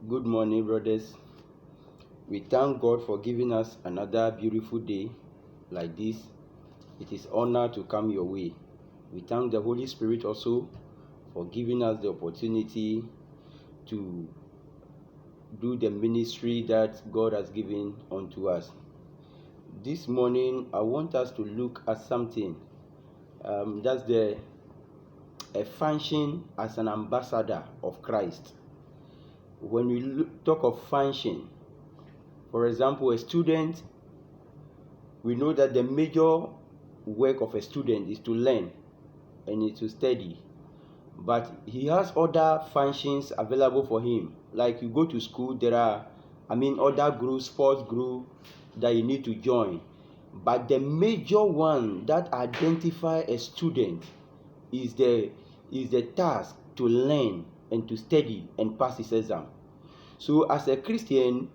Good morning, brothers. We thank God for giving us another beautiful day like this. It is honor to come your way. We thank the Holy Spirit also for giving us the opportunity to do the ministry that God has given unto us. This morning, I want us to look at something. That's a function as an ambassador of Christ. When we talk of function, for example, a student, we know that the major work of a student is to learn and is to study. But he has other functions available for him. Like you go to school, there are, other groups, sports group that you need to join. But the major one that identify a student is the task to learn and to study and pass his exam. So as a Christian,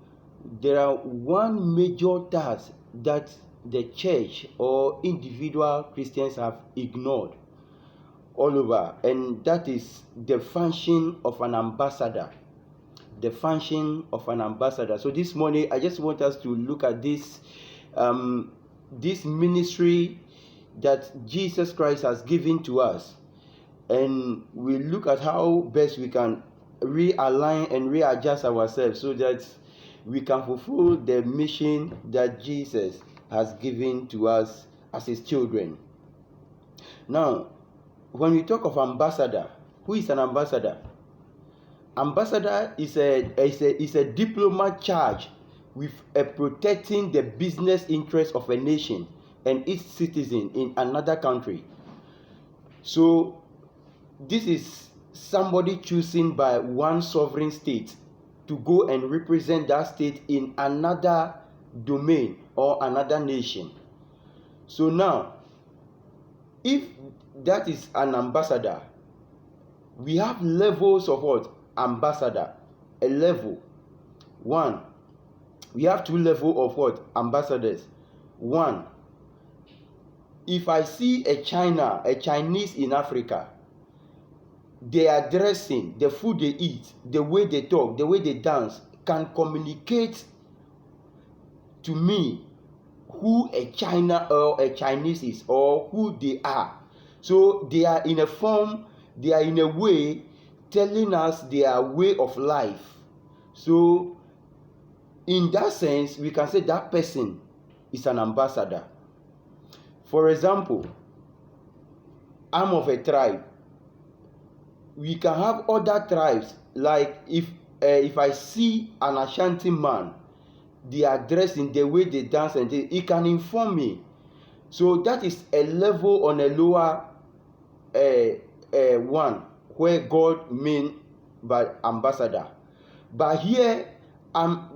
there are one major task that the church or individual Christians have ignored all over, and that is the function of an ambassador. The function of an ambassador. So this morning, I just want us to look at this ministry that Jesus Christ has given to us, and we look at how best we can realign and readjust ourselves so that we can fulfill the mission that Jesus has given to us as his children. Now, when we talk of ambassador, who is an ambassador? Ambassador is a diplomat charged with protecting the business interests of a nation and its citizen in another country. So this is somebody chosen by one sovereign state to go and represent that state in another domain or another nation. So now, if that is an ambassador, we have levels of what? Ambassador. A level. One. We have two levels of what? Ambassadors. One. If I see a Chinese in Africa, their dressing, the food they eat, the way they talk, the way they dance can communicate to me who a China or a Chinese is or who they are. So they are in a form, they are in a way telling us their way of life. So in that sense, we can say that person is an ambassador. For example, I'm of a tribe. We can have other tribes, like if I see an Ashanti man, their dressing, the way they dance, and it can inform me. So that is a level on a lower one where God means by ambassador. But here,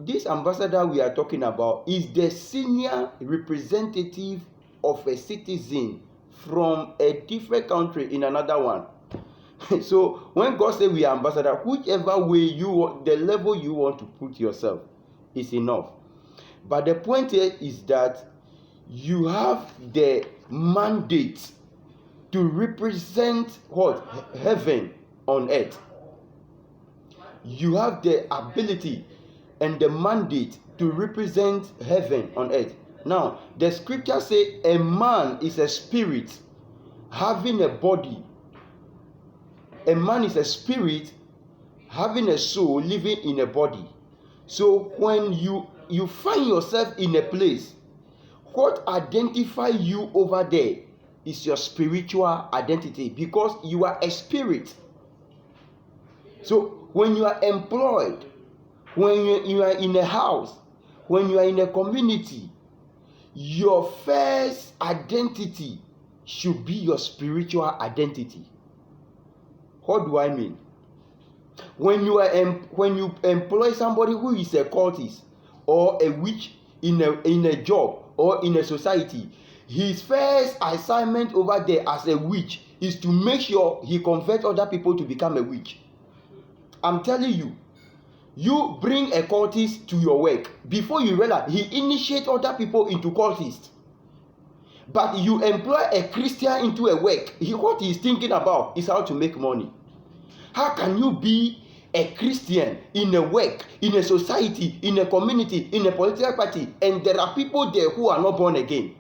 this ambassador we are talking about is the senior representative of a citizen from a different country in another one. So when God says we are ambassador, whichever way you want, the level you want to put yourself is enough. But the point here is that you have the mandate to represent what? Heaven on earth. You have the ability and the mandate to represent heaven on earth. Now, the scripture says a man is a spirit having a body. A man is a spirit having a soul living in a body. So when you find yourself in a place, what identifies you over there is your spiritual identity, because you are a spirit. So when you are employed, when you are in a house, when you are in a community, your first identity should be your spiritual identity. What do I mean? When you employ somebody who is a cultist or a witch in a job or in a society, his first assignment over there as a witch is to make sure he converts other people to become a witch. I'm telling you, you bring a cultist to your work, before you realize he initiates other people into cultists. But you employ a Christian into a work, what he is thinking about is how to make money. How can you be a Christian in a work, in a society, in a community, in a political party, and there are people there who are not born again.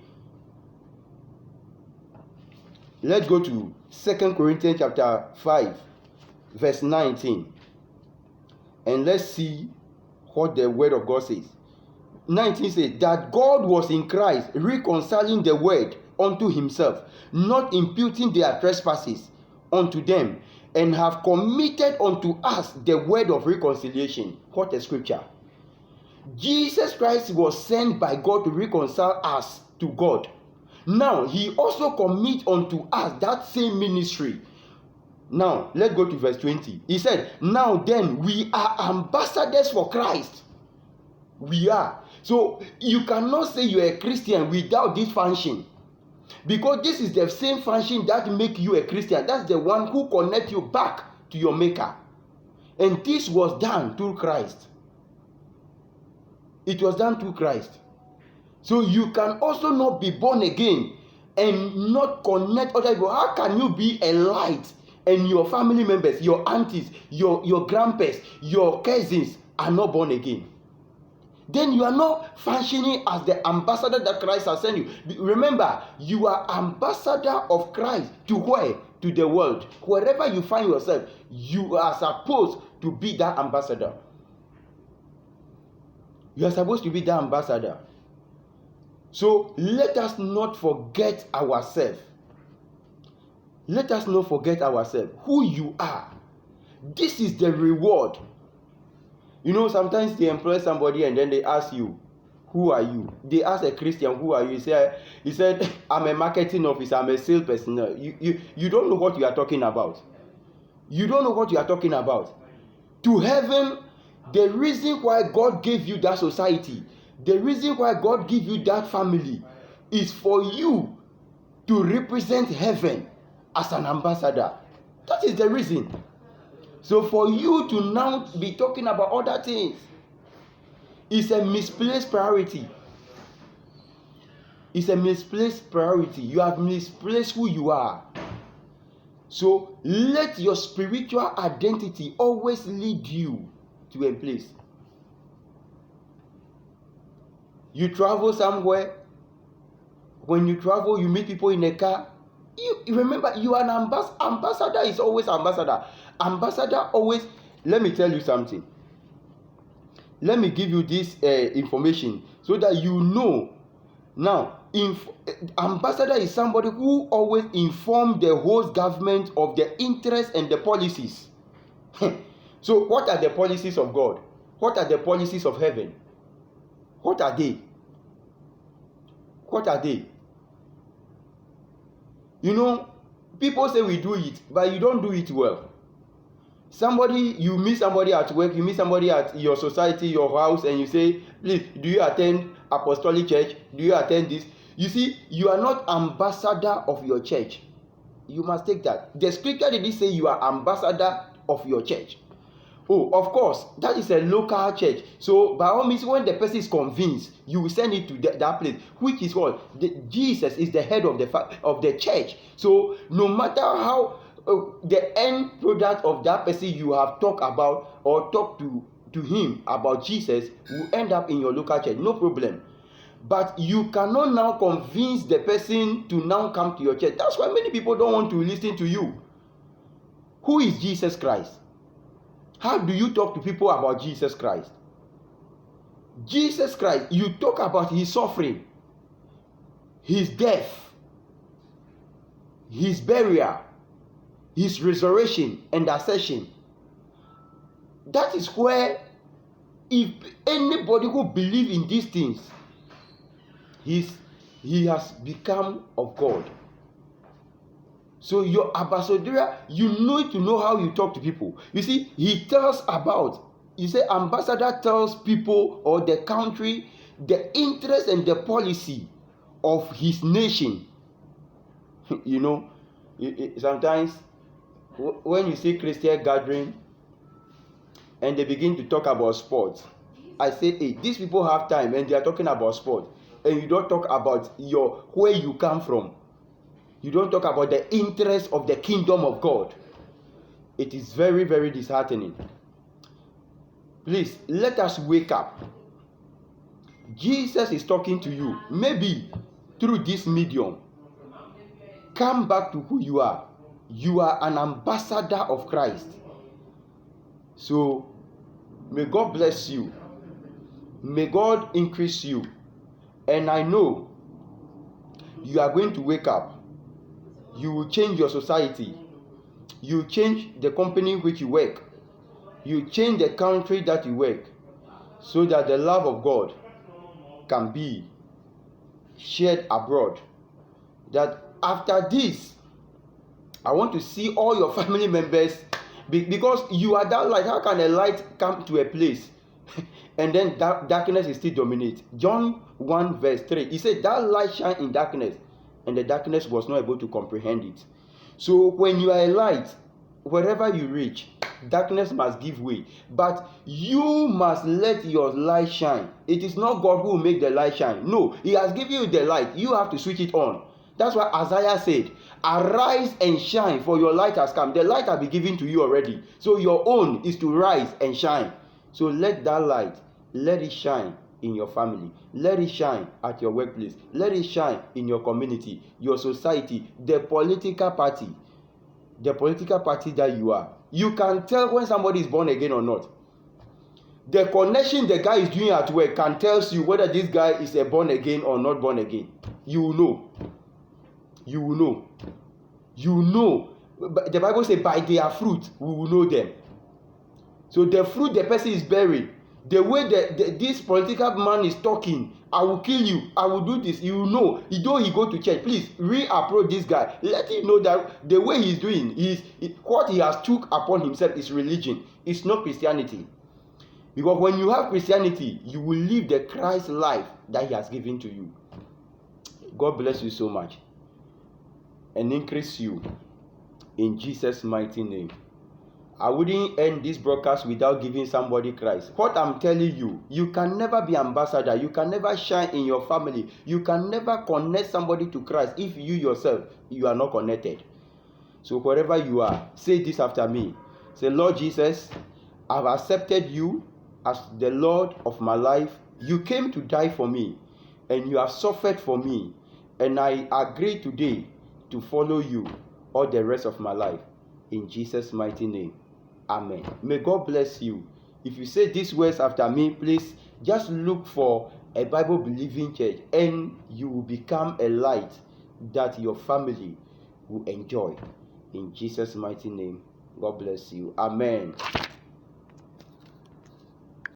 Let's go to 2 Corinthians chapter 5, verse 19. And let's see what the word of God says. 19 says that God was in Christ reconciling the world unto himself, not imputing their trespasses unto them, and have committed unto us the word of reconciliation. What a scripture. Jesus Christ was sent by God to reconcile us to God. Now he also commits unto us that same ministry. Now let's go to verse 20. He said, now then we are ambassadors for Christ. We are. So you cannot say you are a Christian without this function, because this is the same function that make you a Christian. That's the one who connect you back to your maker, and this was done through Christ. It was done through Christ. So you can also not be born again and not connect other people. How can you be a light and your family members, your aunties, your grandpas, your cousins are not born again? Then you are not functioning as the ambassador that Christ has sent you. Remember, you are ambassador of Christ to where? To the world. Wherever you find yourself, you are supposed to be that ambassador. You are supposed to be that ambassador. So let us not forget ourselves. Let us not forget ourselves. Who you are. This is the reward. You know, sometimes they employ somebody and then they ask you, who are you? They ask a Christian, who are you? He said, I'm a marketing officer, I'm a sales personnel. You don't know what you are talking about. You don't know what you are talking about. To heaven, the reason why God gave you that society, the reason why God gave you that family is for you to represent heaven as an ambassador. That is the reason. So for you to now be talking about other things is a misplaced priority. It's a misplaced priority. You have misplaced who you are. So let your spiritual identity always lead you to a place. You travel somewhere. When you travel, you meet people in a car. You remember, you are an ambassador. Is always ambassador. Ambassador always. Let me tell you something. Let me give you this information so that you know. Now, ambassador is somebody who always informs the host government of the interests and the policies. So, what are the policies of God? What are the policies of heaven? What are they? What are they? You know, people say we do it, but you don't do it well. You meet somebody at work, you meet somebody at your society, your house, and you say, please, do you attend apostolic church? Do you attend this? You see, you are not ambassador of your church. You must take that. The scripture didn't say you are ambassador of your church. Oh, of course, that is a local church. So, by all means, when the person is convinced, you will send it to that place, which is what? Jesus is the head of the church. So, no matter how the end product of that person you have talked about or talked to him about Jesus will end up in your local church, no problem. But you cannot now convince the person to now come to your church. That's why many people don't want to listen to you. Who is Jesus Christ? How do you talk to people about Jesus Christ? Jesus Christ, you talk about his suffering, his death, his burial, his resurrection and ascension. That is where, if anybody who believes in these things, he has become of God. So your ambassador, you need to know how you talk to people. You see, ambassador tells people or the country the interest and the policy of his nation. You know, sometimes when you see Christian gathering and they begin to talk about sports, I say, hey, these people have time and they are talking about sport, and you don't talk about where you come from. You don't talk about the interest of the kingdom of God. It is very, very disheartening. Please, let us wake up. Jesus is talking to you. Maybe through this medium. Come back to who you are. You are an ambassador of Christ. So, may God bless you. May God increase you. And I know you are going to wake up. You will change your society. You change the company in which you work. You change the country that you work, so that the love of God can be shared abroad. That after this, I want to see all your family members, because you are that light. How can a light come to a place and then darkness is still dominate? John 1 verse 3, he said that light shine in darkness, and the darkness was not able to comprehend it. So when you are a light, wherever you reach, darkness must give way, but you must let your light shine. It is not God who will make the light shine. No, he has given you the light. You have to switch it on. That's why Isaiah said, arise and shine, for your light has come. The light has been given to you already, so your own is to rise and shine. So let that light, let it shine in your family, let it shine at your workplace, let it shine in your community, your society, the political party that you are. You can tell when somebody is born again or not. The connection the guy is doing at work can tell you whether this guy is a born again or not born again. You will know. You will know. You know. The Bible says, by their fruit we will know them. So the fruit the person is bearing, the way this political man is talking, I will kill you, I will do this, you will know. Though he go to church, please re-approach this guy. Let him know that the way he is doing, what he has took upon himself is religion. It's not Christianity. Because when you have Christianity, you will live the Christ life that he has given to you. God bless you so much and increase you in Jesus' mighty name. I wouldn't end this broadcast without giving somebody Christ. What I'm telling you, you can never be ambassador. You can never shine in your family. You can never connect somebody to Christ if you yourself, you are not connected. So wherever you are, say this after me. Say, Lord Jesus, I've accepted you as the Lord of my life. You came to die for me, and you have suffered for me. And I agree today to follow you all the rest of my life. In Jesus' mighty name. Amen. May God bless you. If you say these words after me, please just look for a Bible-believing church, and you will become a light that your family will enjoy. In Jesus' mighty name, God bless you. Amen.